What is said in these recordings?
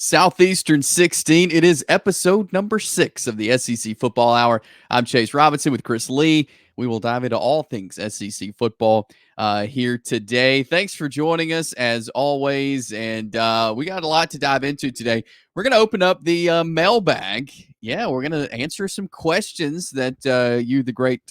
Southeastern 16. It is episode number 6 of the SEC Football Hour. I'm Chase Robinson with Chris Lee. We will dive into all things SEC football here today. Thanks for joining us as always. And we got a lot to dive into today. We're going to open up the mailbag. Yeah, we're going to answer some questions that you, the great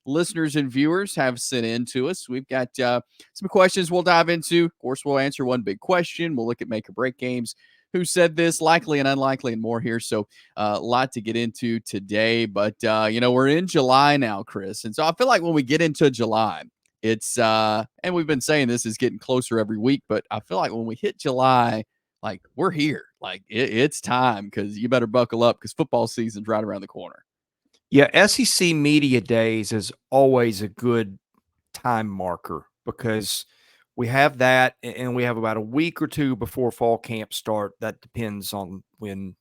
listeners and viewers, have sent in to us. We've got some questions we'll dive into. Of course, we'll answer one big question. We'll look at make or break games, who said this, likely and unlikely, and more here. So a lot to get into today. But, we're in July now, Chris. And so I feel like when we get into July, it's, and we've been saying this is getting closer every week, but I feel like when we hit July, like we're here. Like it's time because you better buckle up because football season's right around the corner. Yeah, SEC Media Days is always a good time marker because we have that, and we have about a week or two before fall camp start. That depends on when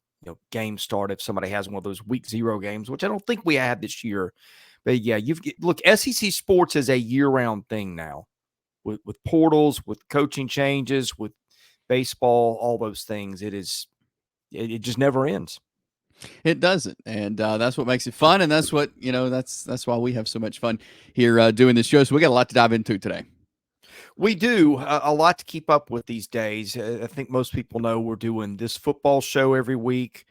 games start. If somebody has one of those week 0 games, which I don't think we have this year, but yeah, look, SEC sports is a year-round thing now, with portals, with coaching changes, with baseball, all those things. It just never ends. It doesn't, and that's what makes it fun, and that's what that's why we have so much fun here doing this show. So we got a lot to dive into today. We do a lot to keep up with these days. I think most people know we're doing this football show every week.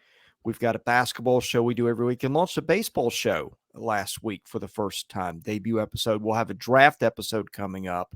We've got a basketball show we do every week, and launched a baseball show last week for the first time. Debut episode. We'll have a draft episode coming up.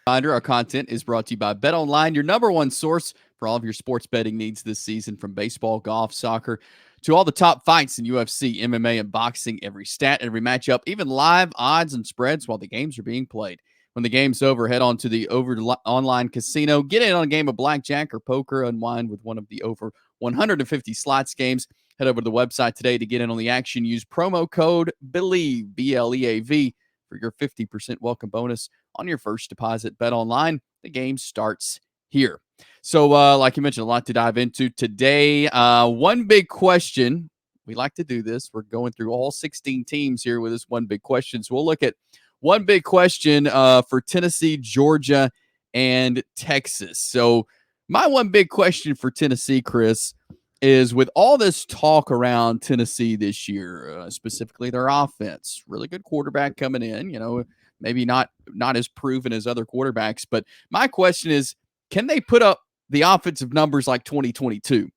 Our content is brought to you by BetOnline, your number one source for all of your sports betting needs this season, from baseball, golf, soccer, to all the top fights in UFC, MMA, and boxing. Every stat, every matchup, even live odds and spreads while the games are being played. When the game's over, head on to the online casino, get in on a game of blackjack or poker, unwind with one of the over 150 slots games. Head over to the website today to get in on the action. Use promo code BELIEVE, BLEAV, for your 50% welcome bonus on your first deposit. Bet online. The game starts here. So, like you mentioned, a lot to dive into today. One big question. We like to do this. We're going through all 16 teams here with this one big question. So we'll look at one big question for Tennessee, Georgia, and Texas. So my one big question for Tennessee, Chris, is with all this talk around Tennessee this year, specifically their offense, really good quarterback coming in, maybe not as proven as other quarterbacks. But my question is, can they put up the offensive numbers like 2022?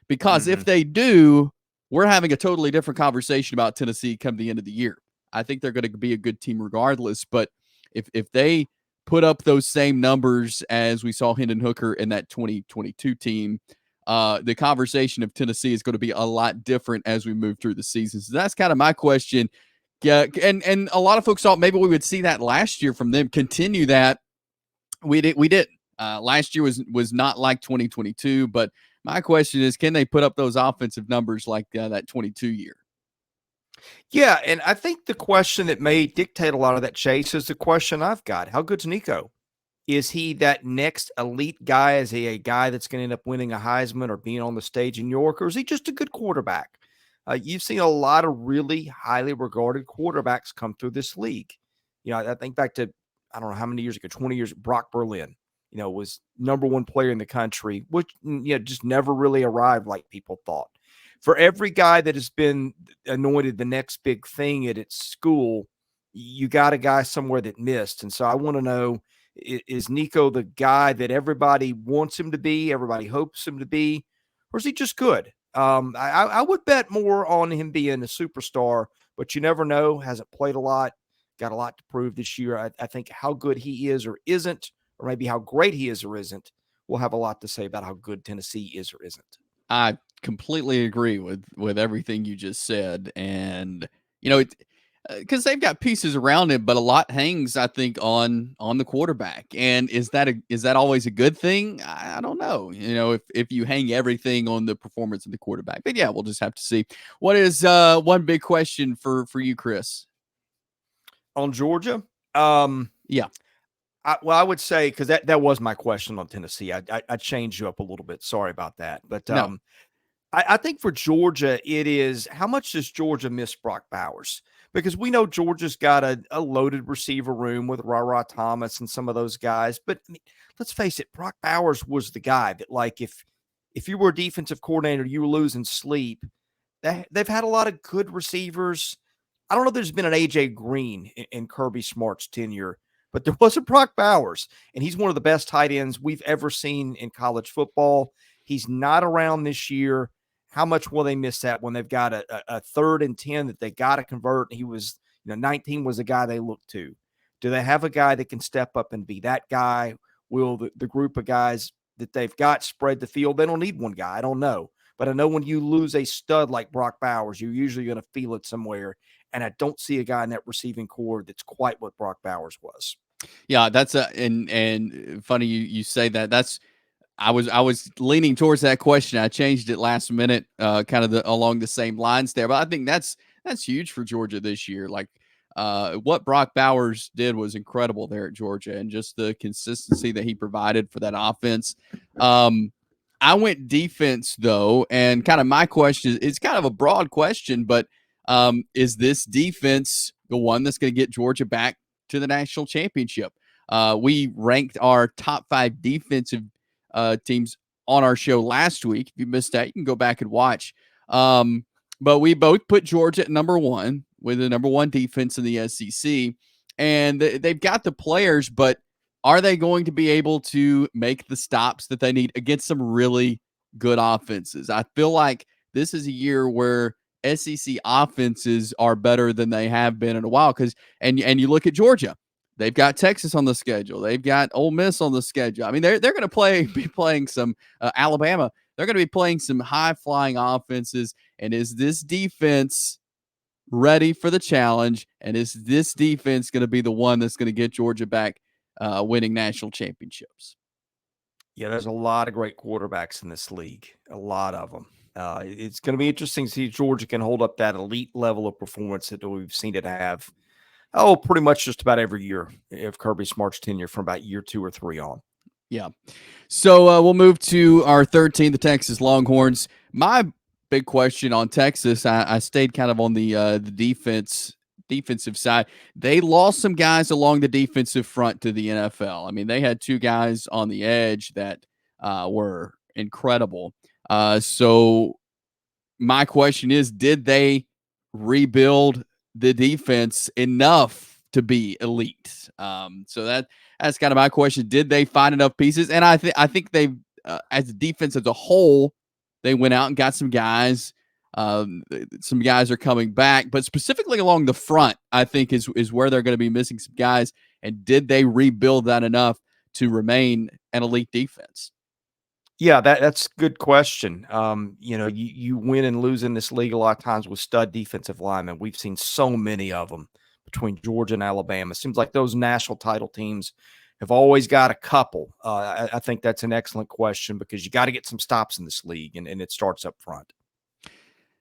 Because if they do, we're having a totally different conversation about Tennessee come the end of the year. I think they're going to be a good team regardless. But if they put up those same numbers as we saw Hendon Hooker in that 2022 team, the conversation of Tennessee is going to be a lot different as we move through the season. So that's kind of my question. Yeah, and a lot of folks thought maybe we would see that last year from them. Continue that. We didn't. Last year was not like 2022. But my question is, can they put up those offensive numbers like that 22 year? Yeah, and I think the question that may dictate a lot of that, Chase, is the question I've got. How good's Nico? Is he that next elite guy? Is he a guy that's going to end up winning a Heisman or being on the stage in New York? Or is he just a good quarterback? You've seen a lot of really highly regarded quarterbacks come through this league. I think back to, I don't know how many years ago, 20 years, Brock Berlin, was number one player in the country, which, just never really arrived like people thought. For every guy that has been anointed the next big thing at its school, you got a guy somewhere that missed. And so I want to know, is Nico the guy that everybody wants him to be, everybody hopes him to be, or is he just good? I would bet more on him being a superstar, but you never know. Hasn't played a lot, got a lot to prove this year. I think how good he is or isn't, or maybe how great he is or isn't, will have a lot to say about how good Tennessee is or isn't. I completely agree with everything you just said. And, because they've got pieces around it, but a lot hangs, I think, on the quarterback. And is that always a good thing? I don't know. If you hang everything on the performance of the quarterback, but yeah, we'll just have to see. What is one big question for you, Chris? On Georgia? Yeah. I would say, because that was my question on Tennessee. I changed you up a little bit. Sorry about that. But No. I think for Georgia, it is, how much does Georgia miss Brock Bowers? Because we know Georgia's got a loaded receiver room with Ra Thomas and some of those guys. But let's face it, Brock Bowers was the guy that, like, if if you were a defensive coordinator, you were losing sleep. They've had a lot of good receivers. I don't know if there's been an A.J. Green in Kirby Smart's tenure, but there was a Brock Bowers, and he's one of the best tight ends we've ever seen in college football. He's not around this year. How much will they miss that when they've got a 3rd and 10 that they got to convert? He was, 19 was the guy they looked to. Do they have a guy that can step up and be that guy? Will the group of guys that they've got spread the field? They don't need one guy. I don't know. But I know when you lose a stud like Brock Bowers, you're usually going to feel it somewhere. And I don't see a guy in that receiving core that's quite what Brock Bowers was. Yeah, that's and funny you say that. That's I was leaning towards that question. I changed it last minute, kind of along the same lines there. But I think that's huge for Georgia this year. Like what Brock Bowers did was incredible there at Georgia, and just the consistency that he provided for that offense. I went defense though, and kind of my question is kind of a broad question, but is this defense the one that's going to get Georgia back to the national championship? We ranked our top 5 defensive teams on our show last week. If you missed that, you can go back and watch. But we both put Georgia at number 1 with the number 1 defense in the SEC, and they've got the players, but are they going to be able to make the stops that they need against some really good offenses? I feel like this is a year where SEC offenses are better than they have been in a while. And you look at Georgia, they've got Texas on the schedule, they've got Ole Miss on the schedule. I mean, they're going to be playing some Alabama. They're going to be playing some high flying offenses. And is this defense ready for the challenge? And is this defense going to be the one that's going to get Georgia back winning national championships? Yeah, there's a lot of great quarterbacks in this league, a lot of them. It's going to be interesting to see if Georgia can hold up that elite level of performance that we've seen it have. Pretty much just about every year of Kirby Smart's tenure from about year 2 or 3 on. Yeah. So we'll move to our third team, the Texas Longhorns. My big question on Texas, I stayed kind of on the defensive side. They lost some guys along the defensive front to the NFL. I mean, they had 2 guys on the edge that were incredible. So my question is, did they rebuild the defense enough to be elite? So that's kind of my question. Did they find enough pieces? And I think they, as a defense as a whole, they went out and got some guys. Some guys are coming back, but specifically along the front, I think is where they're going to be missing some guys. And did they rebuild that enough to remain an elite defense? Yeah, that's a good question. You win and lose in this league a lot of times with stud defensive linemen. We've seen so many of them between Georgia and Alabama. It seems like those national title teams have always got a couple. I think that's an excellent question because you got to get some stops in this league, and it starts up front.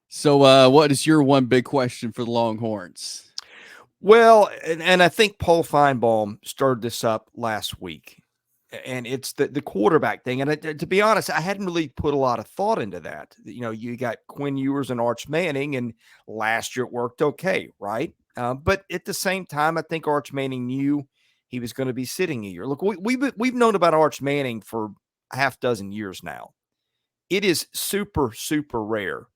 So what is your one big question for the Longhorns? Well, and I think Paul Feinbaum stirred this up last week, and it's the quarterback thing. And to be honest, I hadn't really put a lot of thought into that. You got Quinn Ewers and Arch Manning, and last year it worked okay, right? But at the same time, I think Arch Manning knew he was going to be sitting a year. Look, we've known about Arch Manning for a half dozen years now. It is super, super rare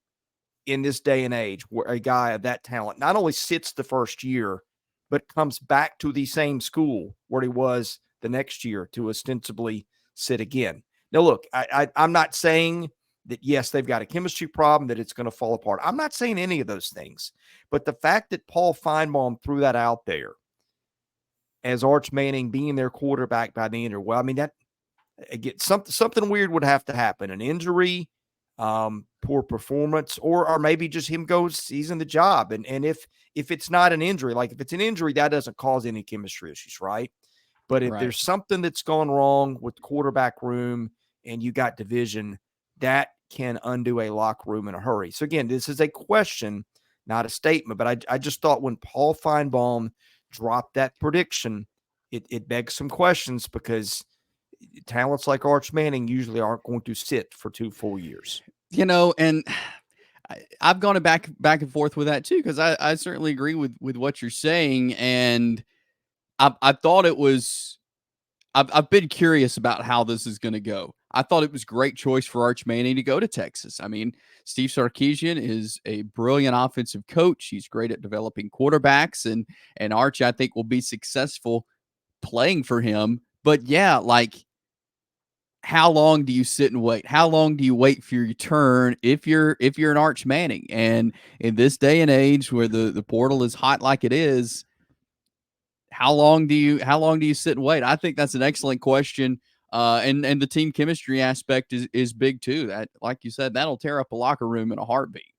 in this day and age where a guy of that talent not only sits the first year, but comes back to the same school where he was the next year to ostensibly sit again. Now, look, I'm not saying that, yes, they've got a chemistry problem, that it's going to fall apart. I'm not saying any of those things. But the fact that Paul Feinbaum threw that out there as Arch Manning being their quarterback by the end, well, I mean, that again, something weird would have to happen. An injury, poor performance, or maybe just him goes seizing the job. And if it's not an injury, like if it's an injury, that doesn't cause any chemistry issues, right? But if there's something that's gone wrong with the quarterback room and you got division, that can undo a locker room in a hurry. So again, this is a question, not a statement, but I just thought when Paul Feinbaum dropped that prediction, it begs some questions because talents like Arch Manning usually aren't going to sit for 2 full years. And I've gone back and forth with that too, because I certainly agree with what you're saying. And I thought it was, I've been curious about how this is going to go. I thought it was great choice for Arch Manning to go to Texas. I mean, Steve Sarkisian is a brilliant offensive coach. He's great at developing quarterbacks, and Arch, I think, will be successful playing for him. But yeah, like, how long do you sit and wait? How long do you wait for your turn if you're an Arch Manning? And in this day and age where the portal is hot like it is, how long do you sit and wait? I think that's an excellent question. And the team chemistry aspect is big too. That, like you said, that'll tear up a locker room in a heartbeat.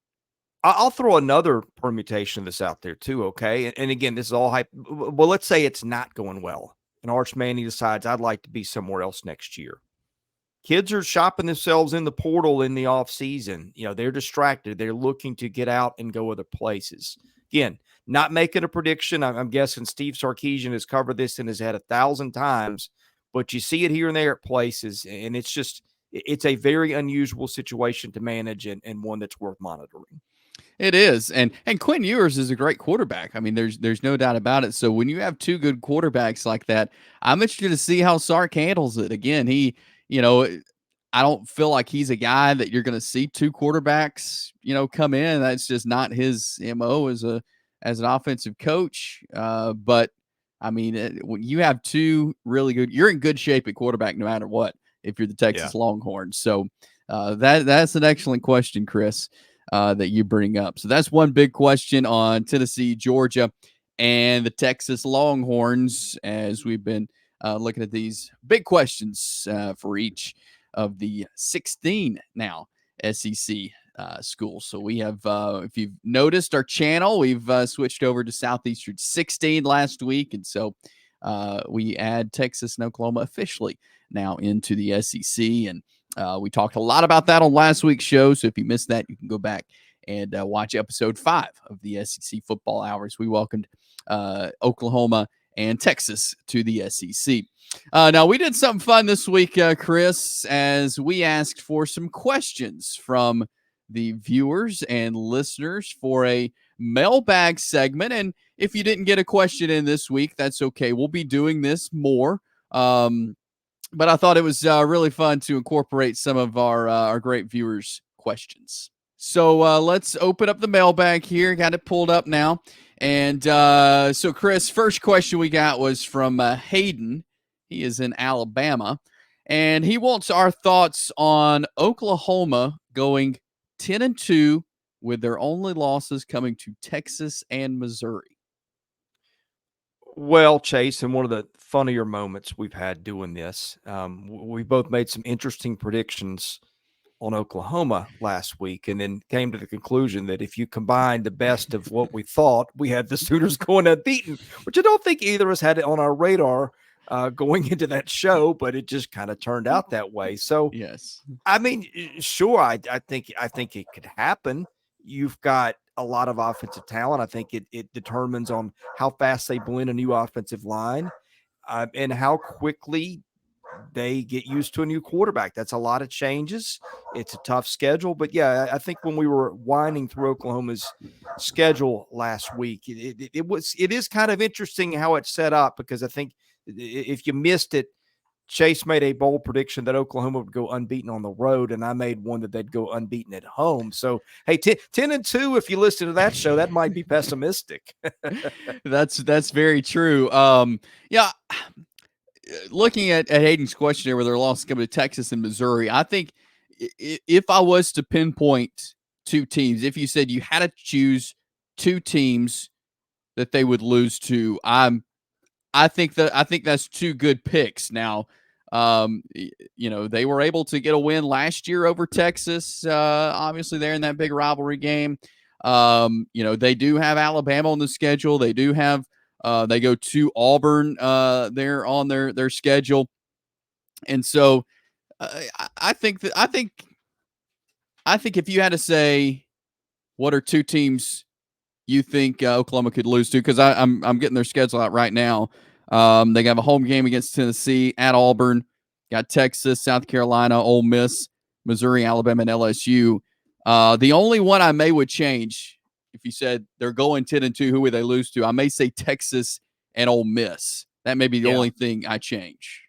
I'll throw another permutation of this out there too, okay? And again, this is all hype. Well, let's say it's not going well, and Arch Manning decides I'd like to be somewhere else next year. Kids are shopping themselves in the portal in the off season. They're distracted. They're looking to get out and go other places. Again, not making a prediction. I'm guessing Steve Sarkisian has covered this in his head 1,000 times, but you see it here and there at places, and it's a very unusual situation to manage and one that's worth monitoring. It is, and Quinn Ewers is a great quarterback. I mean, there's no doubt about it. So when you have two good quarterbacks like that, I'm interested to see how Sark handles it. Again, you know, I don't feel like he's a guy that you're going to see two quarterbacks, come in. That's just not his MO as an offensive coach. But I mean, when you have two really good, you're in good shape at quarterback no matter what. If you're the Texas Longhorns, so that's an excellent question, Chris, that you bring up. So that's one big question on Tennessee, Georgia, and the Texas Longhorns, as we've been looking at these big questions for each of the 16 now SEC schools. So we have, if you've noticed our channel, we've switched over to Southeastern 16 last week. And so we add Texas and Oklahoma officially now into the SEC. And we talked a lot about that on last week's show. So if you missed that, you can go back and watch episode 5 of the SEC Football Hours. We welcomed Oklahoma and Texas to the SEC. Now, we did something fun this week, Chris, as we asked for some questions from the viewers and listeners for a mailbag segment. And if you didn't get a question in this week, that's okay. We'll be doing this more. But I thought it was really fun to incorporate some of our great viewers' questions. So let's open up the mailbag here. Got it pulled up now. And so, Chris, first question we got was from Hayden. He is in Alabama. And he wants our thoughts on Oklahoma going 10-2 with their only losses coming to Texas and Missouri. Well, Chase, in one of the funnier moments we've had doing this, we both made some interesting predictions on Oklahoma last week, and then came to the conclusion that if you combine the best of what we thought, we had the Sooners going unbeaten, which I don't think either of us had it on our radar going into that show, but it just kind of turned out that way. So, yes, I mean, sure, I think it could happen. You've got a lot of offensive talent. I think it determines on how fast they blend a new offensive line and how quickly they get used to a new quarterback. That's a lot of changes. It's a tough schedule, but yeah, I think when we were winding through Oklahoma's schedule last week, it is kind of interesting how it's set up, because I think if you missed it, Chase made a bold prediction that Oklahoma would go unbeaten on the road, and I made one that they'd go unbeaten at home. So, hey, 10-2, if you listen to that show, that might be pessimistic. That's very true. Yeah, looking at Hayden's question there, where their losses coming to Texas and Missouri, I think if I was to pinpoint two teams, if you said you had to choose two teams that they would lose to, I think that's two good picks. Now, they were able to get a win last year over Texas. Obviously, they're in that big rivalry game. They do have Alabama on the schedule. They do have they go to Auburn there on their schedule, and so I think if you had to say what are two teams you think Oklahoma could lose to, because I'm getting their schedule out right now. They have a home game against Tennessee, at Auburn, got Texas, South Carolina, Ole Miss, Missouri, Alabama, and LSU. The only one I would change, if you said they're going 10-2, who would they lose to? I may say Texas and Ole Miss. That may be the only thing I change.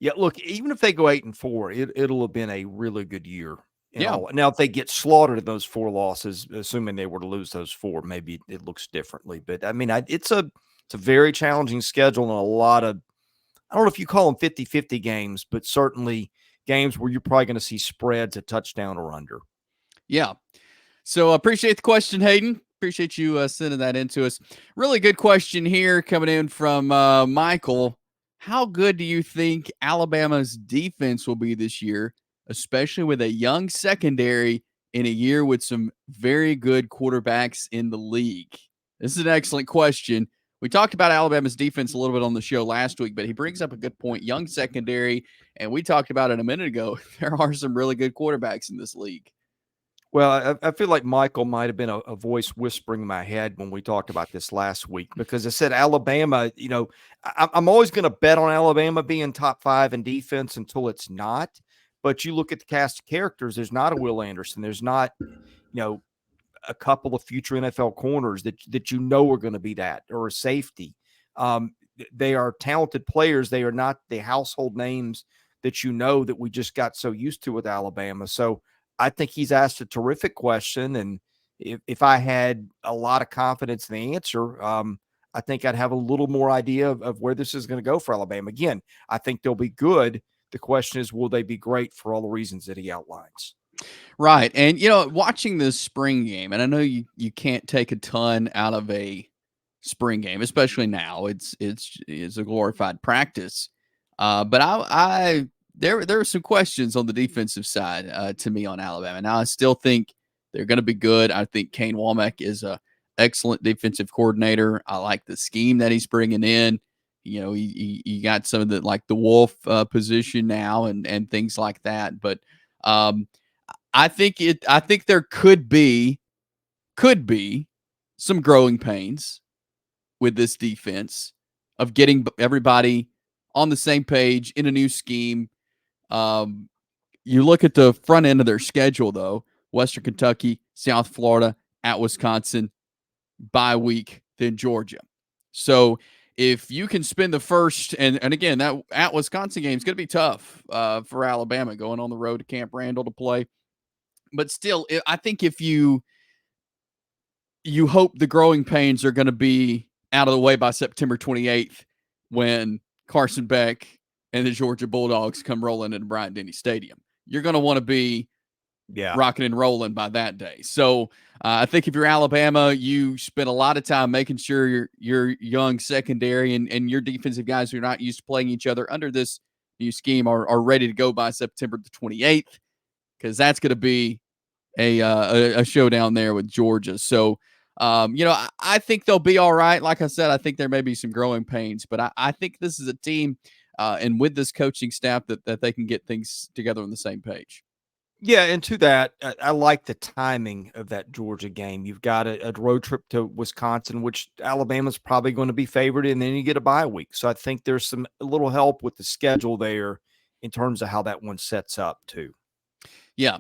Yeah, look, even if they go 8-4, it'll have been a really good year in Yeah. all. Now, if they get slaughtered in those 4 losses, assuming they were to lose those 4, maybe it looks differently. But I mean, it's a very challenging schedule and a lot of, I don't know if you call them 50-50 games, but certainly games where you're probably going to see spreads a touchdown or under. Yeah. So appreciate the question, Hayden. Appreciate you sending that in to us. Really good question here coming in from Michael. How good do you think Alabama's defense will be this year, especially with a young secondary in a year with some very good quarterbacks in the league? This is an excellent question. We talked about Alabama's defense a little bit on the show last week, but he brings up a good point. Young secondary, and we talked about it a minute ago. There are some really good quarterbacks in this league. Well, I feel like Michael might have been a voice whispering in my head when we talked about this last week because I said Alabama, I'm always going to bet on Alabama being top 5 in defense until it's not. But you look at the cast of characters, there's not a Will Anderson. There's not, a couple of future NFL corners that are going to be that, or a safety. They are talented players. They are not the household names that that we just got so used to with Alabama. So I think he's asked a terrific question, and if I had a lot of confidence in the answer, I think I'd have a little more idea of where this is going to go for Alabama. Again, I think they'll be good. The question is, will they be great for all the reasons that he outlines? Right. And watching this spring game, and I know you can't take a ton out of a spring game, especially now. It's a glorified practice. But there are some questions on the defensive side to me on Alabama. Now I still think they're going to be good. I think Kane Womack is a excellent defensive coordinator. I like the scheme that he's bringing in. He got some of the like the wolf position now and things like that. But I think there could be some growing pains with this defense of getting everybody on the same page in a new scheme. You look at the front end of their schedule, though: Western Kentucky, South Florida, at Wisconsin, bye week, then Georgia. So if you can spend the first, and again, that at Wisconsin game is going to be tough for Alabama going on the road to Camp Randall to play. But still, I think if you hope the growing pains are going to be out of the way by September 28th when Carson Beck and the Georgia Bulldogs come rolling into Bryant-Denny Stadium. You're going to want to be rocking and rolling by that day. So I think if you're Alabama, you spend a lot of time making sure your young secondary and your defensive guys who are not used to playing each other under this new scheme are ready to go by September the 28th, because that's going to be a showdown there with Georgia. So, I think they'll be all right. Like I said, I think there may be some growing pains, but I think this is a team and with this coaching staff that they can get things together on the same page. Yeah, and to that, I like the timing of that Georgia game. You've got a road trip to Wisconsin, which Alabama's probably going to be favored, and then you get a bye week. So I think there's a little help with the schedule there in terms of how that one sets up too. Yeah,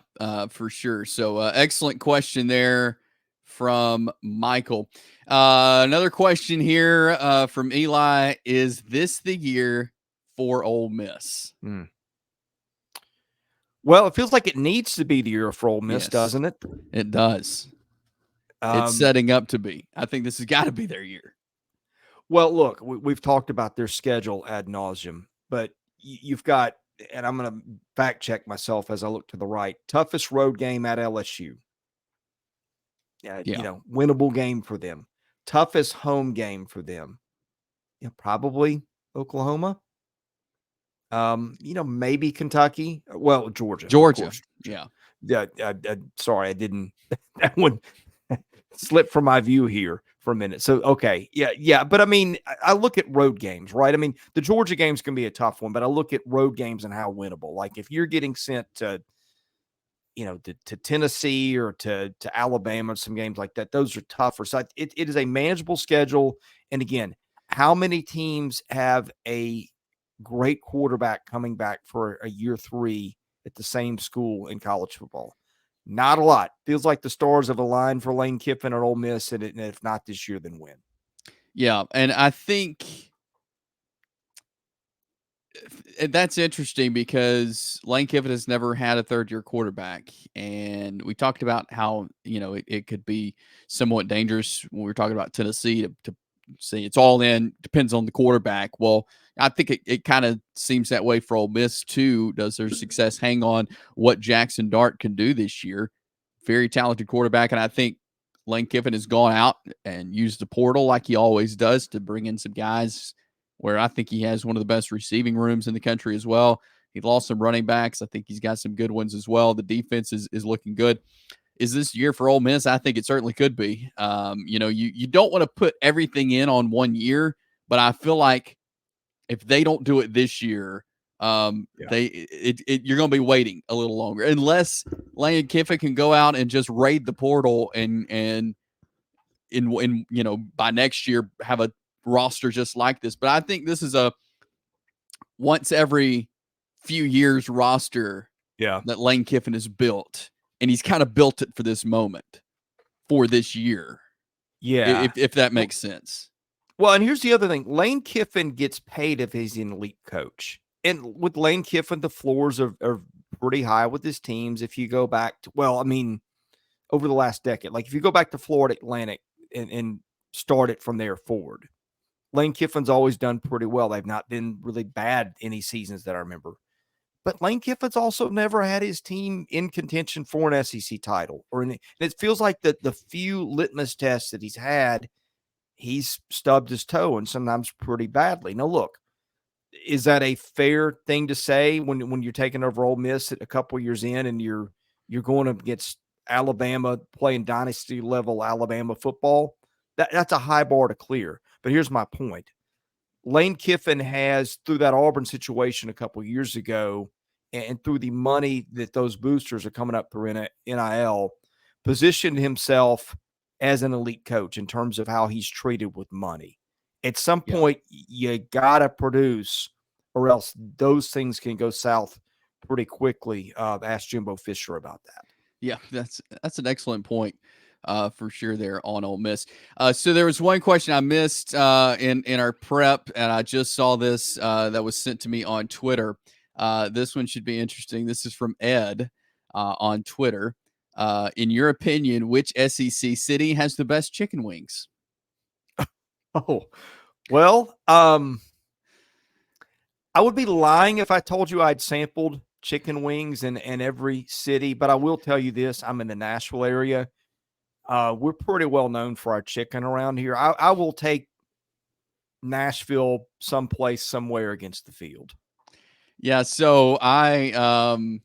for sure. So excellent question there from Michael. Another question here from Eli: is this the year for Ole Miss? Well, it feels like it needs to be the year for Ole Miss, Yes, doesn't it? It does. It's setting up to be. I think this has got to be their year. Well, look, we've talked about their schedule ad nauseum, but you've got, and I'm going to fact check myself as I look to the right, toughest road game at LSU. Winnable game for them. Toughest home game for them. Probably Oklahoma. Maybe Kentucky. Well, Georgia. Of course. Yeah. Yeah. Sorry, I didn't. That one slipped from my view here for a minute. So, okay. Yeah. But I mean, I look at road games, right? I mean, the Georgia game's going to be a tough one, but I look at road games and how winnable. Like if you're getting sent to, to Tennessee or to Alabama, some games like that, those are tougher. So it is a manageable schedule. And again, how many teams have a great quarterback coming back for a year 3 at the same school in college football? Not a lot. Feels like the stars have aligned for Lane Kiffin at Ole Miss, and if not this year, then when? Yeah, and I think That's interesting because Lane Kiffin has never had a third-year quarterback, and we talked about how it could be somewhat dangerous when we were talking about Tennessee to say it's all in, depends on the quarterback. Well, I think it kind of seems that way for Ole Miss too. Does their success hang on what Jackson Dart can do this year? Very talented quarterback, and I think Lane Kiffin has gone out and used the portal like he always does to bring in some guys where I think he has one of the best receiving rooms in the country as well. He lost some running backs. I think he's got some good ones as well. The defense is looking good. Is this year for Ole Miss? I think it certainly could be. You don't want to put everything in on one year, but I feel like if they don't do it this year, Yeah. you're going to be waiting a little longer unless Lane Kiffin can go out and just raid the portal and by next year have a roster just like this. But I think this is a once every few years roster that Lane Kiffin has built, and he's kind of built it for this moment, for this year. Yeah. If that makes sense. Well, and here's the other thing. Lane Kiffin gets paid if he's an elite coach. And with Lane Kiffin, the floors are pretty high with his teams. If you go back to, over the last decade, like if you go back to Florida Atlantic and start it from there forward, Lane Kiffin's always done pretty well. They've not been really bad any seasons that I remember. But Lane Kiffin's also never had his team in contention for an SEC title. And it feels like the few litmus tests that he's had, he's stubbed his toe, and sometimes pretty badly. Now, look, is that a fair thing to say when you're taking over Ole Miss a couple years in and you're going up against Alabama, playing dynasty level Alabama football? That's a high bar to clear. But here's my point. Lane Kiffin has, through that Auburn situation a couple years ago, and through the money that those boosters are coming up through NIL, positioned himself as an elite coach in terms of how he's treated with money. At some point, you got to produce, or else those things can go south pretty quickly. Ask Jimbo Fisher about that. Yeah, that's an excellent point. For sure there on Ole Miss. So there was one question I missed in our prep, and I just saw this that was sent to me on Twitter. This one should be interesting. This is from Ed on Twitter. In your opinion, which SEC city has the best chicken wings? Oh, well, I would be lying if I told you I'd sampled chicken wings in every city, but I will tell you this. I'm in the Nashville area. We're pretty well known for our chicken around here. I will take Nashville someplace, somewhere against the field. Yeah, so I've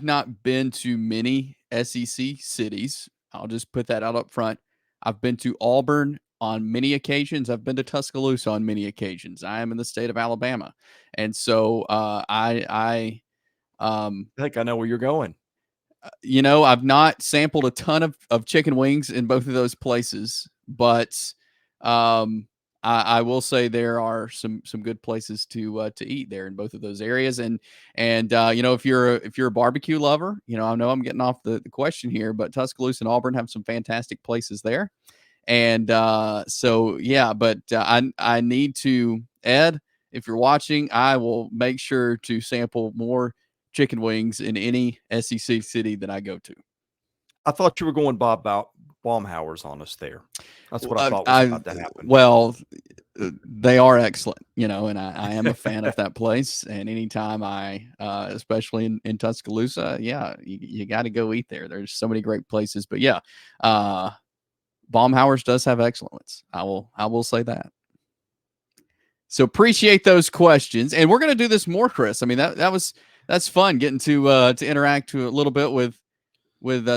not been to many SEC cities. I'll just put that out up front. I've been to Auburn on many occasions. I've been to Tuscaloosa on many occasions. I am in the state of Alabama, and so I think I know where you're going. I've not sampled a ton of chicken wings in both of those places, but I will say there are some good places to eat there in both of those areas. And if you're a barbecue lover, I know I'm getting off the question here, but Tuscaloosa and Auburn have some fantastic places there. And so yeah, but I need to, Ed, if you're watching, I will make sure to sample more chicken wings in any SEC city that I go to. I thought you were going Bob Baumhauer's on us there. That's what I thought was about to happen. Well, they are excellent, and I am a fan of that place. And anytime especially in Tuscaloosa, yeah, you got to go eat there. There's so many great places. But yeah, Baumhauer's does have excellent ones. I will say that. So appreciate those questions, and we're going to do this more, Chris. I mean that's fun getting to interact a little bit with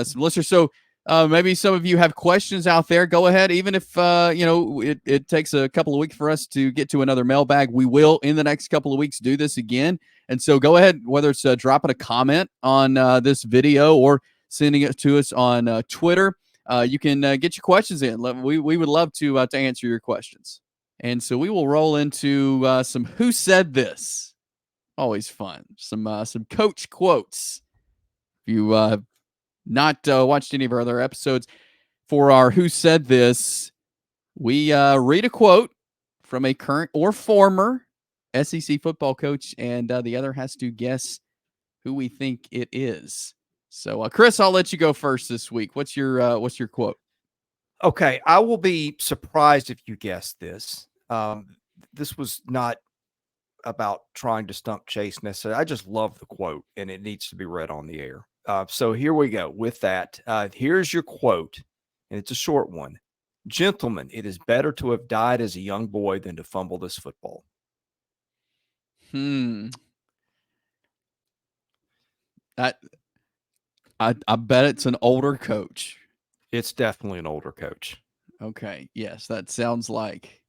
some listeners. So maybe some of you have questions out there. Go ahead, even if it takes a couple of weeks for us to get to another mailbag. We will in the next couple of weeks do this again, and so go ahead, whether it's dropping a comment on this video or sending it to us on Twitter. You can get your questions in. We would love to answer your questions. And so we will roll into some Who Said This. Always fun. Some coach quotes. If you have not watched any of our other episodes, for our Who Said This, we read a quote from a current or former SEC football coach, and the other has to guess who we think it is. So, Chris, I'll let you go first this week. What's your quote? Okay, I will be surprised if you guessed this. This was not about trying to stump Chase necessarily. I just love the quote, and it needs to be read on the air. So here we go. With that, here's your quote, and it's a short one. Gentlemen, it is better to have died as a young boy than to fumble this football. I bet it's an older coach. It's definitely an older coach. Okay. Yes, that sounds like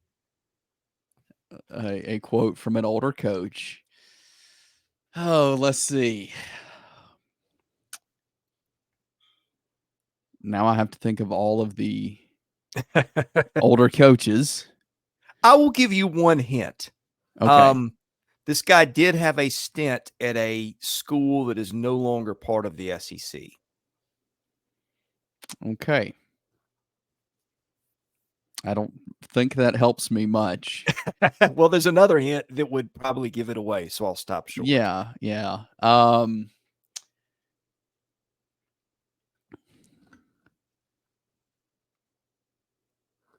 a quote from an older coach. Oh, let's see. Now I have to think of all of the older coaches. I will give you one hint. Okay. This guy did have a stint at a school that is no longer part of the SEC. Okay. I don't think that helps me much. Well, there's another hint that would probably give it away, so I'll stop short. Yeah.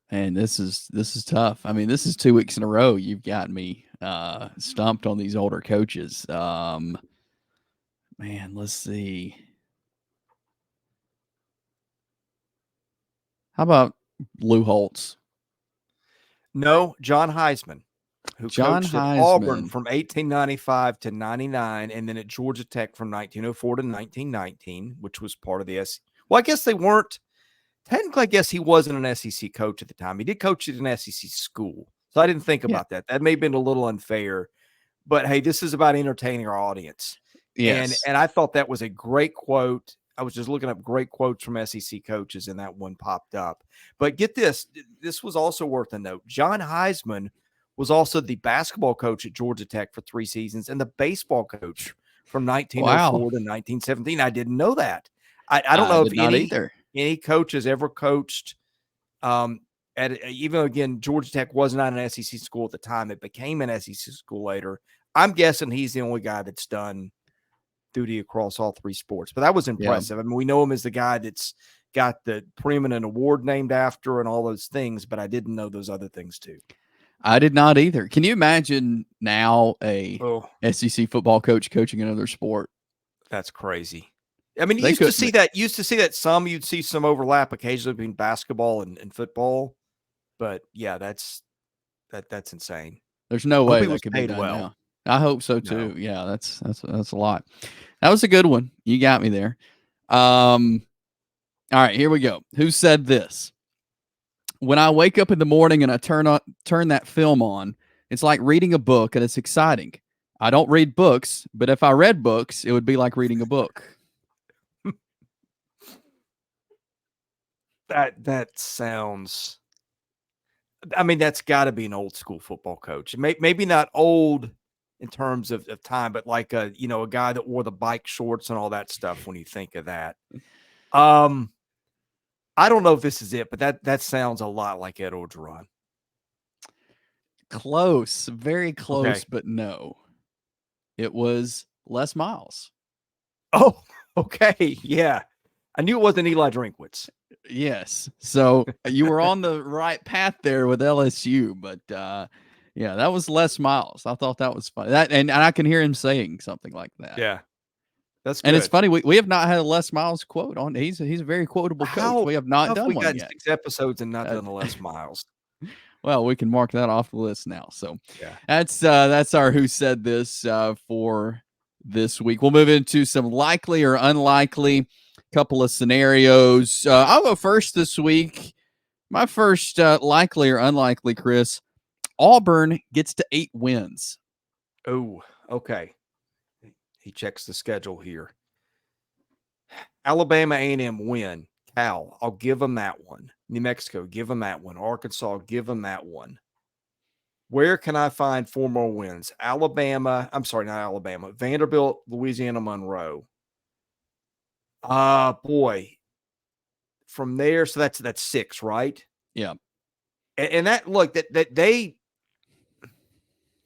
And this is tough. I mean, this is 2 weeks in a row you've got me stumped on these older coaches. Man, let's see. How about Lou Holtz? No, John Heisman, who coached at Auburn from 1895 to 99, and then at Georgia Tech from 1904 to 1919, which was part of the SEC. Well, I guess they weren't. Technically, I guess he wasn't an SEC coach at the time. He did coach at an SEC school. So I didn't think about that. That may have been a little unfair. But, hey, this is about entertaining our audience. Yes. And I thought that was a great quote. I was just looking up great quotes from SEC coaches, and that one popped up. But get this. This was also worth a note. John Heisman was also the basketball coach at Georgia Tech for 3 seasons and the baseball coach from 1904 to 1917. I didn't know that. I don't know if any coach has ever coached even again, Georgia Tech was not an SEC school at the time. It became an SEC school later. I'm guessing he's the only guy that's done duty across all 3 sports. But that was impressive. I mean, we know him as the guy that's got the preeminent award named after and all those things, but I didn't know those other things too. I did not either. Can you imagine now a SEC football coach coaching another sport? That's crazy. I mean, you used to see that some, you'd see some overlap occasionally between basketball and football. But yeah, that's insane. There's no way that could be done now. I hope so too. No. Yeah, that's a lot. That was a good one. You got me there. All right, here we go. Who said this? When I wake up in the morning and I turn that film on, it's like reading a book and it's exciting. I don't read books, but if I read books, it would be like reading a book. That sounds. I mean, that's got to be an old school football coach. Maybe not old in terms of time, but like a guy that wore the bike shorts and all that stuff. When you think of that, I don't know if this is it, but that sounds a lot like Ed Orgeron. Close, very close, but no. It was Les Miles. Oh, okay, yeah. I knew it wasn't Eli Drinkwitz. Yes. So you were on the right path there with LSU, but yeah, that was Les Miles. I thought that was funny. That and I can hear him saying something like that. Yeah. That's good. And it's funny, we have not had a Les Miles quote on. He's a very quotable coach. We have not done one yet. 6 episodes and not done the Les Miles. Well, we can mark that off the list now. So yeah, that's our Who Said This for this week. We'll move into some likely or unlikely couple of scenarios. I'll go first this week. My first likely or unlikely, Chris. Auburn gets to 8 wins. Oh, okay. He checks the schedule here. Alabama A&M win. Cal, I'll give them that one. New Mexico, give them that one. Arkansas, give them that one. Where can I find 4 more wins? Alabama. I'm sorry, not Alabama. Vanderbilt, Louisiana, Monroe. Boy. From there, so that's 6, right? Yeah. And that look that they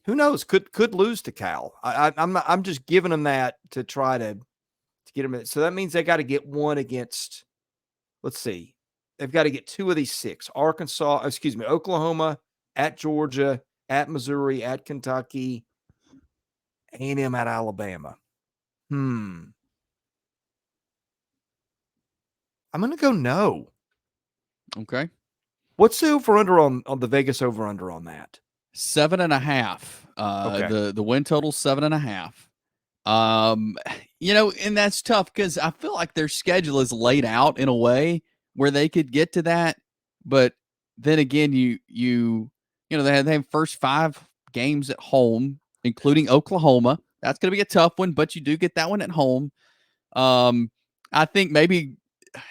who knows? Could lose to Cal. I'm just giving them that to try to get them. So that means they got to get one against. Let's see, they've got to get 2 of these 6. Oklahoma, at Georgia, at Missouri, at Kentucky, A&M at Alabama. I'm going to go no. Okay. What's the over-under on the Vegas over-under on that? 7.5. Okay. The win total 7.5. And that's tough because I feel like their schedule is laid out in a way where they could get to that, but then again, they have first 5 games at home, including Oklahoma. That's going to be a tough one, but you do get that one at home. I think maybe,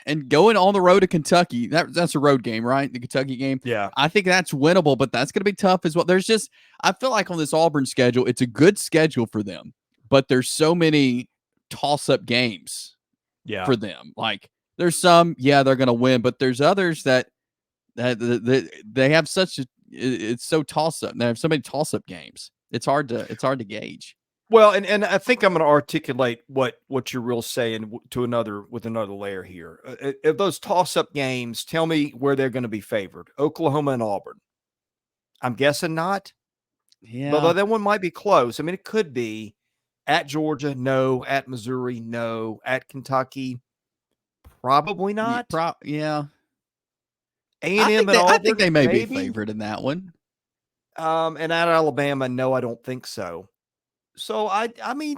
and going on the road to Kentucky, that's a road game, right? The Kentucky game. Yeah. I think that's winnable, but that's going to be tough as well. I feel like on this Auburn schedule, it's a good schedule for them, but there's so many toss-up games for them. Like there's some, they're going to win, but there's others that they have it's so toss-up. They have so many toss-up games. It's hard to gauge. Well, and I think I'm going to articulate what you're real saying with another layer here. If those toss-up games, tell me where they're going to be favored. Oklahoma and Auburn. I'm guessing not. Yeah. Although that one might be close. I mean, it could be at Georgia, no. At Missouri, no. At Kentucky, probably not. Yeah. A&M and Auburn, I think they may be favored in that one. And at Alabama, no, I don't think so. So I mean,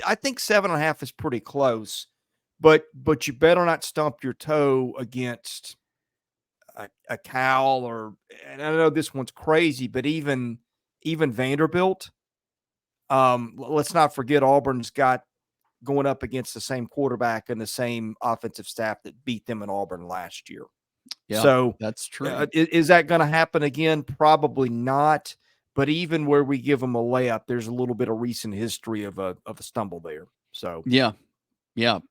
I think 7.5 is pretty close, but you better not stump your toe against a Cal and I know this one's crazy, but even Vanderbilt. Let's not forget Auburn's got going up against the same quarterback and the same offensive staff that beat them in Auburn last year. Yeah, so that's true. Is that going to happen again? Probably not. But even where we give them a layup, there's a little bit of recent history of a stumble there. So yeah.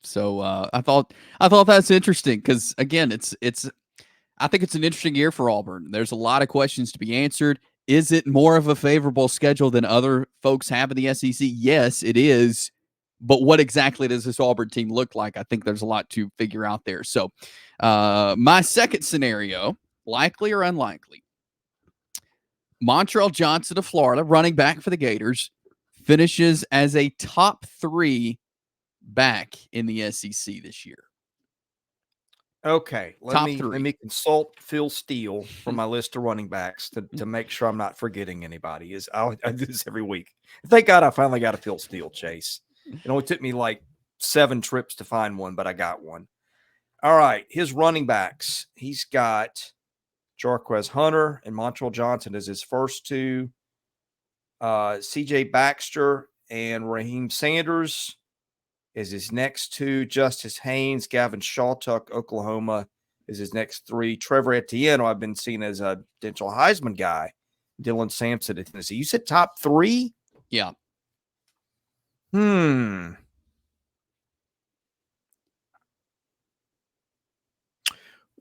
So I thought that's interesting because again, I think it's an interesting year for Auburn. There's a lot of questions to be answered. Is it more of a favorable schedule than other folks have in the SEC? Yes, it is. But what exactly does this Auburn team look like? I think there's a lot to figure out there. So my second scenario, likely or unlikely, Montrell Johnson of Florida, running back for the Gators, finishes as a top 3 back in the SEC this year. Okay, let me consult Phil Steele from my list of running backs to make sure I'm not forgetting anybody. I do this every week. Thank God I finally got a Phil Steele, Chase. It only took me like 7 trips to find one, but I got one. All right, his running backs. He's got Jarquez Hunter and Montrell Johnson as his first 2. C.J. Baxter and Raheem Sanders is his next 2. Justice Haynes, Gavin Shawtuck, Oklahoma is his next 3. Trevor Etienne, who I've been seen as a potential Heisman guy. Dylan Sampson at Tennessee. You said top 3? Yeah.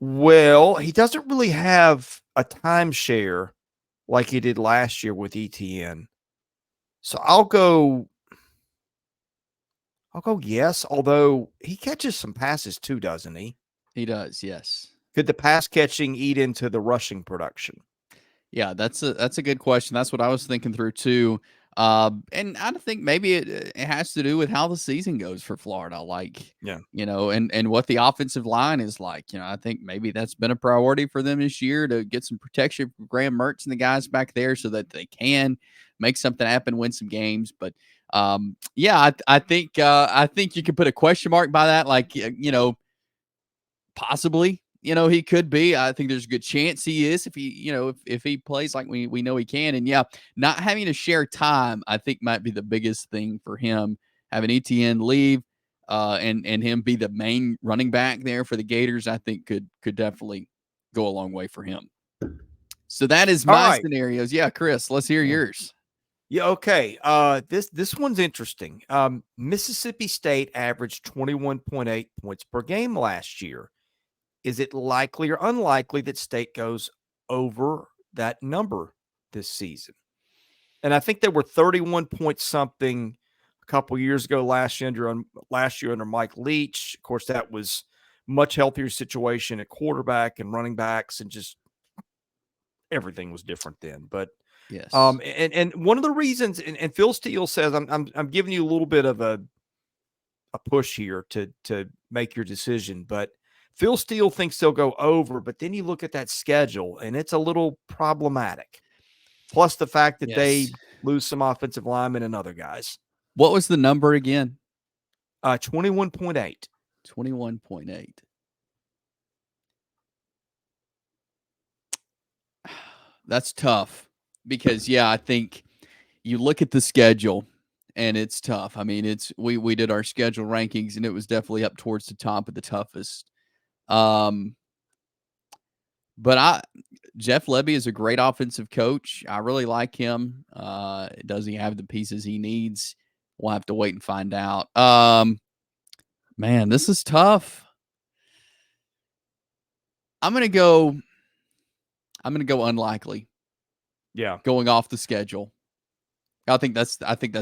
Well, he doesn't really have a timeshare like he did last year with Etienne. So I'll go yes, although he catches some passes too, doesn't he? He does, yes. Could the pass catching eat into the rushing production? Yeah, that's a good question. That's what I was thinking through too. And I think maybe it has to do with how the season goes for Florida. Like, and what the offensive line is like. I think maybe that's been a priority for them this year to get some protection from Graham Mertz and the guys back there so that they can make something happen, win some games. But I think you could put a question mark by that. Like, possibly. He could be. I think there's a good chance he is if he, if he plays like we know he can. And not having to share time, I think might be the biggest thing for him. Having Etienne leave and him be the main running back there for the Gators, I think could definitely go a long way for him. So that is my scenarios. Yeah, Chris, let's hear yours. Yeah, okay. This one's interesting. Mississippi State averaged 21.8 points per game last year. Is it likely or unlikely that State goes over that number this season? And I think they were 31 point something a couple years ago last year under Mike Leach. Of course, that was much healthier situation at quarterback and running backs, and just everything was different then. But Yes. and one of the reasons, and Phil Steele says, I'm giving you a little bit of a push here to make your decision, but Phil Steele thinks they'll go over. But then you look at that schedule, and it's a little problematic. Plus the fact that Yes. they lose some offensive linemen and other guys. What was the number again? 21.8. 21.8. That's tough because, yeah, I think you look at the schedule and it's tough. I mean, we did our schedule rankings and it was definitely up towards the top of the toughest. But Jeff Lebby is a great offensive coach. I really like him. Does he have the pieces he needs? We'll have to wait and find out. Man, this is tough. I'm gonna go unlikely. Yeah. Going off the schedule. I think that's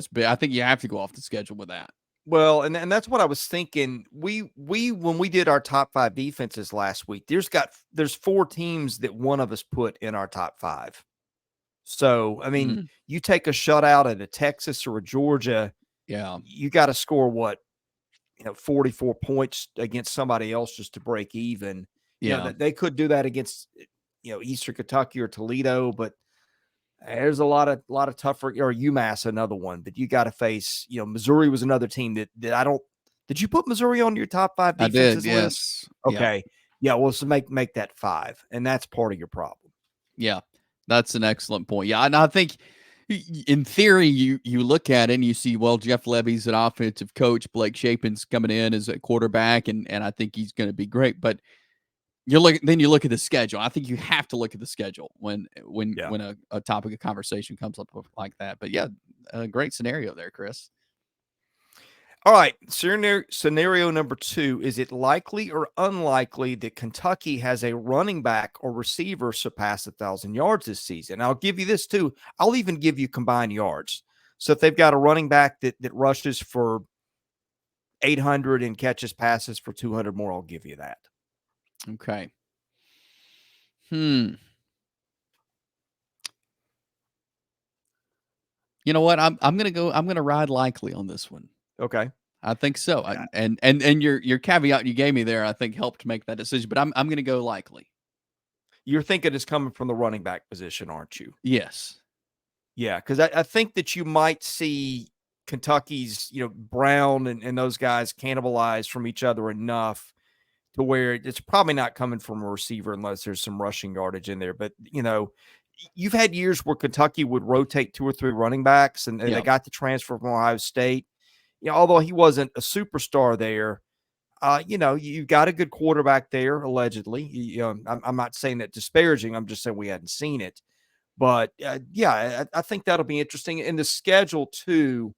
big. I think you have to go off the schedule with that. Well, and that's what I was thinking. We when we did our top 5 defenses last week, there's 4 teams that one of us put in our top 5. So, I mean, you take a shutout at a Texas or a Georgia, Yeah. you got to score 44 points against somebody else just to break even. Yeah. That they could do that against Eastern Kentucky or Toledo, but there's a lot of tougher, or UMass, another one, but you got to face, Missouri was another team that I don't. Did you put Missouri on your top 5 defenses I did, list? yes. Okay. Yeah. Well, so make that 5, and that's part of your problem. Yeah. That's an excellent point. Yeah. And I think in theory, you look at it and you see, well, Jeff Lebby's an offensive coach. Blake Shapen's coming in as a quarterback, and I think he's going to be great. But you look at the schedule. I think you have to look at the schedule when a topic of conversation comes up like that. But yeah, a great scenario there, Chris. All right, scenario number 2, is it likely or unlikely that Kentucky has a running back or receiver surpass 1,000 yards this season? I'll give you this too. I'll even give you combined yards. So if they've got a running back that rushes for 800 and catches passes for 200 more, I'll give you that. Okay. You know what? I'm gonna ride likely on this one. Okay. I think so. And your caveat you gave me there, I think, helped make that decision. But I'm going to go likely. You're thinking it's coming from the running back position, aren't you? Yes. Yeah, because I think that you might see Kentucky's, Brown and those guys cannibalize from each other enough to where it's probably not coming from a receiver unless there's some rushing yardage in there. But, you've had years where Kentucky would rotate 2 or 3 running backs, and they got the transfer from Ohio State. Although he wasn't a superstar there, you got a good quarterback there, allegedly. I'm not saying that disparaging. I'm just saying we hadn't seen it. But, I think that'll be interesting. In the schedule, too,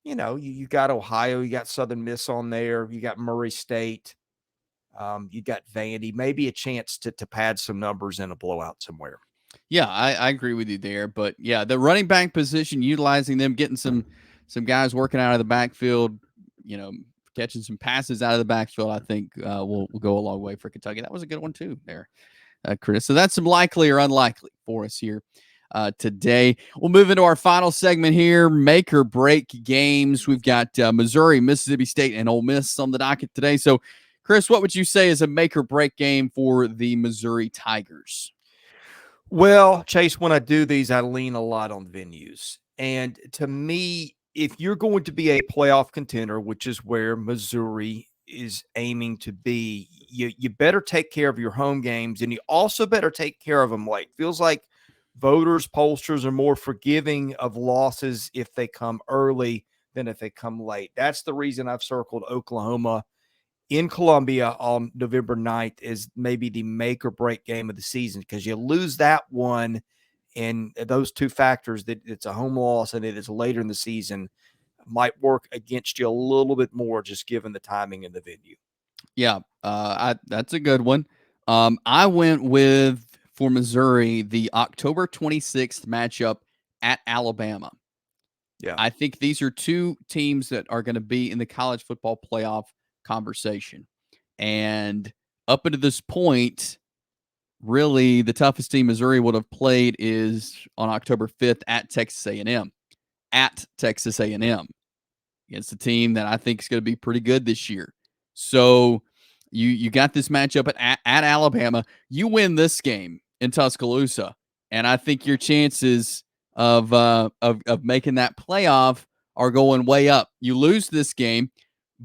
you got Ohio, you got Southern Miss on there, you got Murray State, you got Vandy, maybe a chance to pad some numbers in a blowout somewhere. Yeah, I agree with you there. But yeah, the running back position, utilizing them, getting some guys working out of the backfield, catching some passes out of the backfield, I think will go a long way for Kentucky. That was a good one too there, Chris. So that's some likely or unlikely for us here today. We'll move into our final segment here, make or break games. We've got Missouri, Mississippi State, and Ole Miss on the docket today. So, Chris, what would you say is a make or break game for the Missouri Tigers? Well, Chase, when I do these, I lean a lot on venues. And to me, if you're going to be a playoff contender, which is where Missouri is aiming to be, you better take care of your home games, and you also better take care of them late. Feels like voters, pollsters are more forgiving of losses if they come early than if they come late. That's the reason I've circled Oklahoma in Columbia on November 9th is maybe the make or break game of the season, because you lose that one, and those 2 factors, that it's a home loss and it is later in the season, might work against you a little bit more, just given the timing and the venue. Yeah, that's a good one. I went with for Missouri the October 26th matchup at Alabama. Yeah. I think these are two teams that are going to be in the college football playoff conversation. And up until this point, really the toughest team Missouri would have played is on October 5th at Texas A&M. At Texas A&M against a team that I think is going to be pretty good this year. So you got this matchup at Alabama. You win this game in Tuscaloosa, and I think your chances of making that playoff are going way up. You lose this game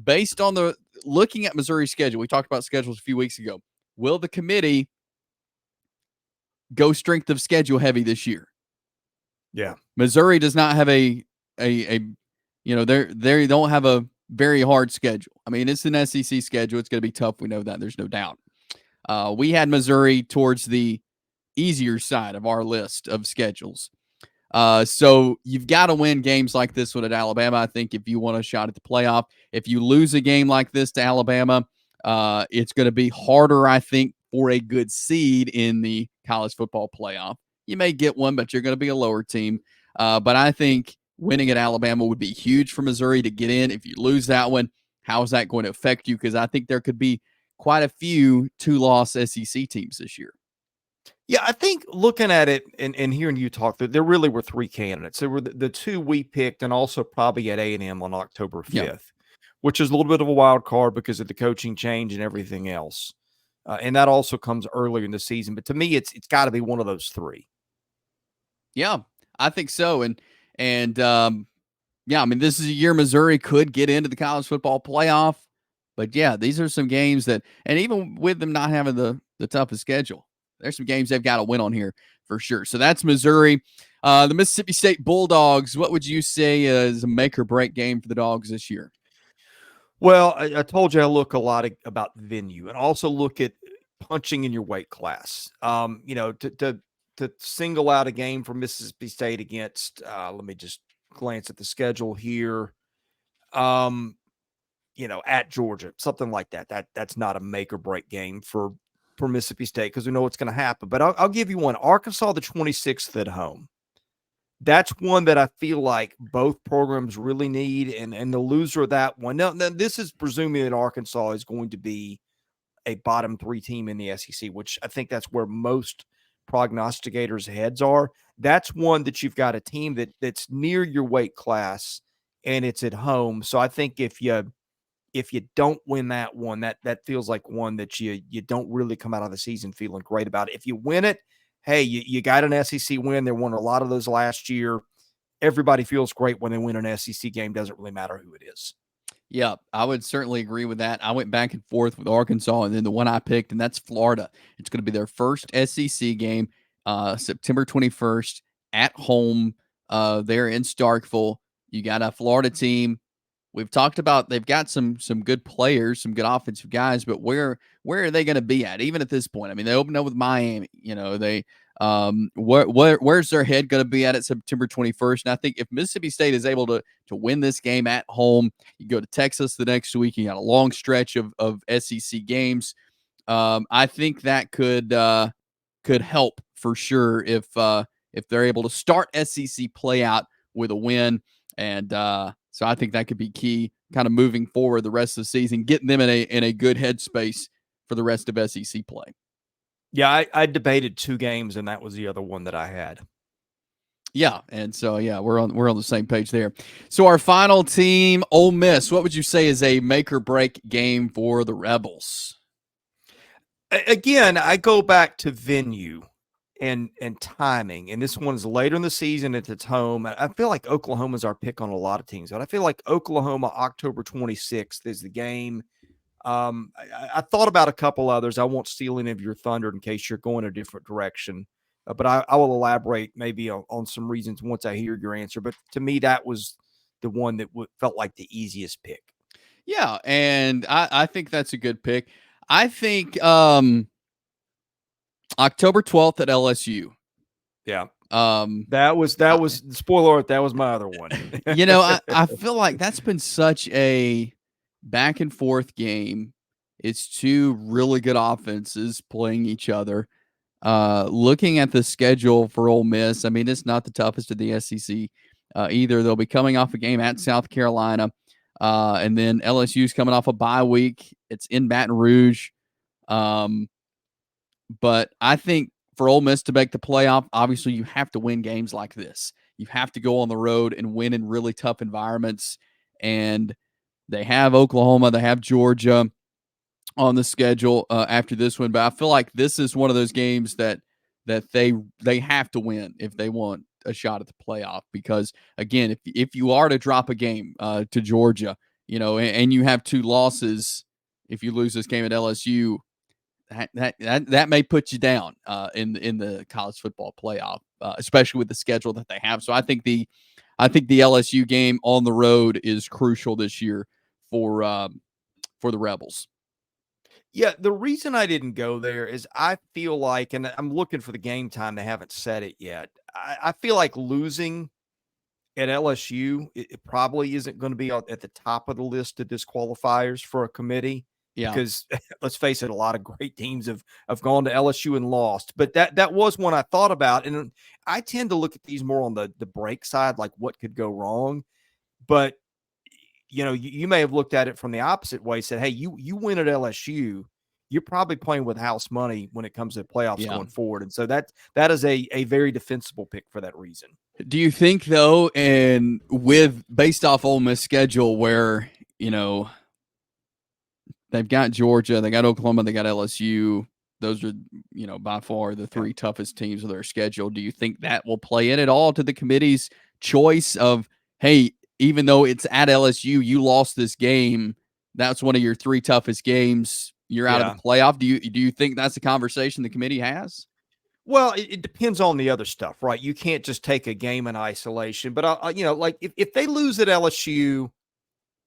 based on the looking at Missouri's schedule. We talked about schedules a few weeks ago. Will the committee go strength of schedule heavy this year? Yeah. Missouri does not have a they don't have a very hard schedule. I mean, it's an SEC schedule. It's going to be tough. We know that. There's no doubt. We had Missouri towards the easier side of our list of schedules. So you've got to win games like this one at Alabama, I think, if you want a shot at the playoff. If you lose a game like this to Alabama, it's going to be harder, I think, for a good seed in the college football playoff. You may get one, but you're going to be a lower team. But I think winning at Alabama would be huge for Missouri to get in. If you lose that one, how is that going to affect you? Because I think there could be quite a few two-loss SEC teams this year. Yeah, I think looking at it and hearing you talk, there really were three candidates. There were the two we picked, and also probably at A&M on October 5th, which is a little bit of a wild card because of the coaching change and everything else. And that also comes earlier in the season. But to me, it's got to be one of those three. Yeah, I think so. And yeah, I mean, this is a year Missouri could get into the college football playoff. But yeah, these are some games that, and even with them not having the toughest schedule, there's some games they've got to win on here for sure. So that's Missouri. The Mississippi State Bulldogs, what would you say is a make or break game for the Dogs this year? Well, I told you I look a lot about venue and also look at punching in your weight class. To single out a game for Mississippi State against, let me just glance at the schedule here. At Georgia, something like that. That's not a make or break game for Mississippi State because we know what's going to happen. But I'll give you one. Arkansas, the 26th at home. That's one that I feel like both programs really need, and the loser of that one. Now, this is presuming that Arkansas is going to be a bottom three team in the SEC, which I think that's where most prognosticators' heads are. That's one that you've got a team that's near your weight class, and it's at home. So I think if you don't win that one, that feels like one that you don't really come out of the season feeling great about it. If you win it, hey, you got an SEC win. They won a lot of those last year. Everybody feels great when they win an SEC game. Doesn't really matter who it is. Yeah, I would certainly agree with that. I went back and forth with Arkansas, and then the one I picked, and that's Florida. It's going to be their first SEC game, September 21st at home there in Starkville. You got a Florida team. We've talked about they've got some good players, some good offensive guys, but where are they going to be at even at this point? I mean, they opened up with Miami. They where's their head going to be at September 21st? And I think if Mississippi State is able to win this game at home, you go to Texas the next week. You got a long stretch of SEC games. I think that could help for sure if they're able to start SEC play out with a win. And so I think that could be key kind of moving forward the rest of the season, getting them in a good headspace for the rest of SEC play. Yeah, I debated two games, and that was the other one that I had. Yeah, and so yeah, we're on the same page there. So our final team, Ole Miss, what would you say is a make or break game for the Rebels? Again, I go back to venue and timing, and this one's later in the season at its home. I feel like Oklahoma's our pick on a lot of teams, but I feel like Oklahoma October 26th is the game. I thought about a couple others. I won't steal any of your thunder in case you're going a different direction, but I will elaborate maybe on some reasons once I hear your answer. But to me, that was the one that felt like the easiest pick. Yeah, and I think that's a good pick. I think October 12th at LSU. Yeah. That was spoiler alert. That was my other one. I feel like that's been such a back and forth game. It's two really good offenses playing each other. Looking at the schedule for Ole Miss, I mean, it's not the toughest of the SEC either. They'll be coming off a game at South Carolina, and then LSU's coming off a bye week. It's in Baton Rouge. But I think for Ole Miss to make the playoff, obviously you have to win games like this. You have to go on the road and win in really tough environments. And they have Oklahoma, they have Georgia on the schedule after this one. But I feel like this is one of those games that they have to win if they want a shot at the playoff. Because again, if you are to drop a game to Georgia, and you have 2 losses, if you lose this game at LSU, that may put you down in the college football playoff, especially with the schedule that they have. So I think the LSU game on the road is crucial this year for the Rebels. Yeah, the reason I didn't go there is I feel like, and I'm looking for the game time. They haven't said it yet. I feel like losing at LSU, it probably isn't going to be at the top of the list of disqualifiers for a committee. Yeah, Because let's face it, a lot of great teams have gone to LSU and lost. But that was one I thought about, and I tend to look at these more on the break side, like what could go wrong. But you may have looked at it from the opposite way, said, hey, you win at LSU, you're probably playing with house money when it comes to the playoffs going forward. And so that is a very defensible pick for that reason. Do you think though, and based off Ole Miss schedule, where they've got Georgia, they got Oklahoma, they got LSU. Those are, by far the 3 toughest teams of their schedule. Do you think that will play in at all to the committee's choice of, hey, even though it's at LSU, you lost this game, that's one of your 3 toughest games, you're out of the playoff? Do you think that's a conversation the committee has? Well, it depends on the other stuff, right? You can't just take a game in isolation. But, like if they lose at LSU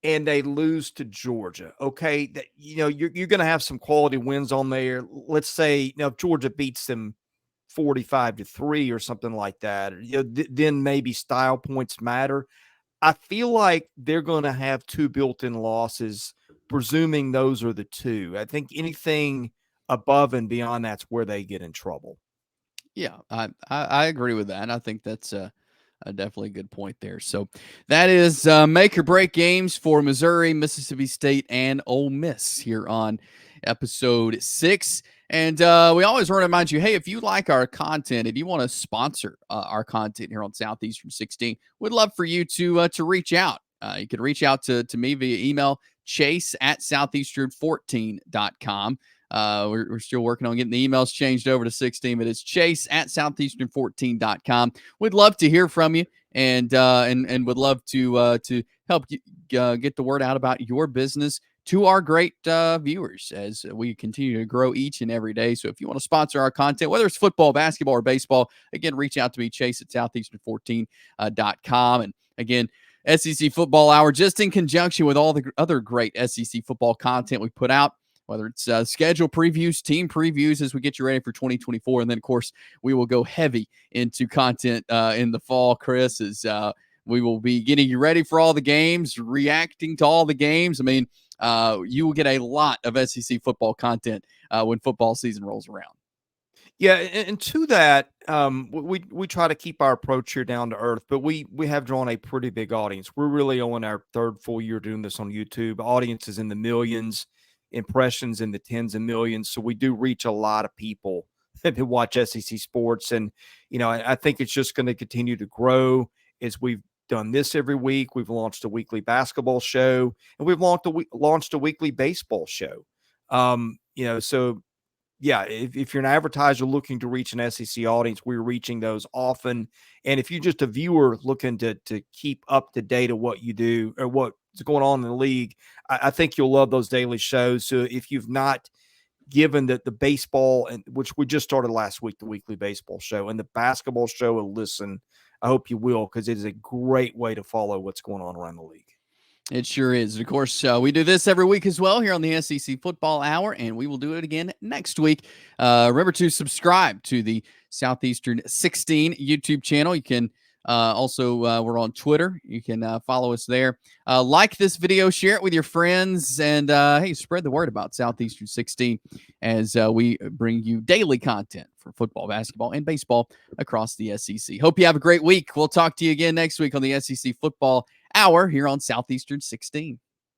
and they lose to Georgia, okay, that you're going to have some quality wins on there. Let's say if Georgia beats them 45-3 or something like that, then maybe style points matter. I feel like they're going to have 2 built-in losses, presuming those are the 2. I think anything above and beyond that's where they get in trouble. Yeah, I agree with that. I think that's definitely a good point there. So that is make or break games for Missouri, Mississippi State, and Ole Miss here on episode 6. And we always want to remind you, hey, if you like our content, if you want to sponsor our content here on Southeastern 16, we'd love for you to reach out. You can reach out to me via email, chase@southeastern14.com. We're still working on getting the emails changed over to 16, but it's chase@southeastern14.com. We'd love to hear from you, and would love to help get the word out about your business to our great viewers as we continue to grow each and every day. So if you want to sponsor our content, whether it's football, basketball, or baseball, again, reach out to me, chase@southeastern14.com. And again, SEC Football Hour, just in conjunction with all the other great SEC football content we put out, whether it's schedule previews, team previews as we get you ready for 2024. And then, of course, we will go heavy into content in the fall, Chris, as we will be getting you ready for all the games, reacting to all the games. I mean, you will get a lot of SEC football content when football season rolls around. Yeah, and to that, we try to keep our approach here down to earth, but we have drawn a pretty big audience. We're really on our 3rd full year doing this on YouTube. Audiences in the millions, impressions in the tens of millions. So we do reach a lot of people that watch SEC sports, and I think it's just going to continue to grow as we've done this every week. We've launched a weekly basketball show, and we've launched a weekly baseball show. So yeah, if you're an advertiser looking to reach an SEC audience, we're reaching those often. And if you're just a viewer looking to keep up to date of what you do or what's going on in the league, I think you'll love those daily shows. So if you've not given the baseball, and which we just started last week, the weekly baseball show, and the basketball show, a listen, I hope you will, because it is a great way to follow what's going on around the league. It sure is. And of course, we do this every week as well here on the SEC Football Hour, and we will do it again next week. Remember to subscribe to the Southeastern 16 YouTube channel. You can Also, we're on Twitter. You can follow us there. Like this video, share it with your friends, and hey, spread the word about Southeastern 16 as we bring you daily content for football, basketball, and baseball across the SEC. Hope you have a great week. We'll talk to you again next week on the SEC Football Hour here on Southeastern 16.